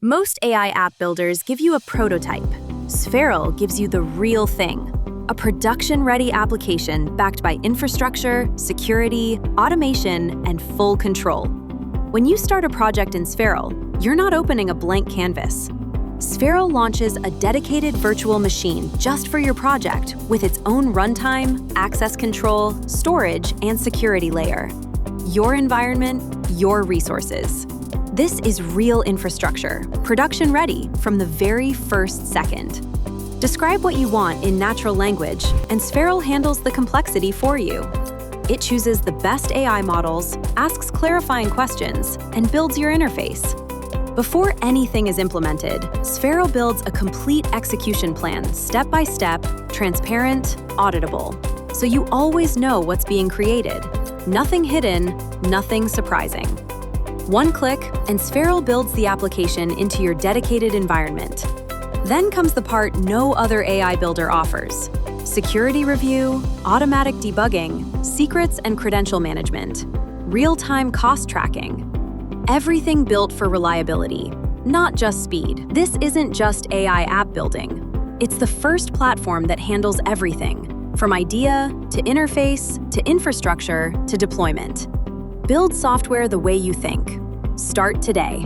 Most AI app builders give you a prototype. Sferal gives you the real thing, a production-ready application backed by infrastructure, security, automation, and full control. When you start a project in Sferal, you're not opening a blank canvas. Sferal launches a dedicated virtual machine just for your project with its own runtime, access control, storage, and security layer. Your environment, your resources. This is real infrastructure, production-ready from the very first second. Describe what you want in natural language, and Sferal handles the complexity for you. It chooses the best AI models, asks clarifying questions, and builds your interface. Before anything is implemented, Sferal builds a complete execution plan, step-by-step, transparent, auditable, so you always know what's being created. Nothing hidden, nothing surprising. One click, and Sferal builds the application into your dedicated environment. Then comes the part no other AI builder offers: security review, automatic debugging, secrets and credential management, real-time cost tracking. Everything built for reliability, not just speed. This isn't just AI app building. It's the first platform that handles everything, from idea to interface to infrastructure to deployment. Build software the way you think. Start today.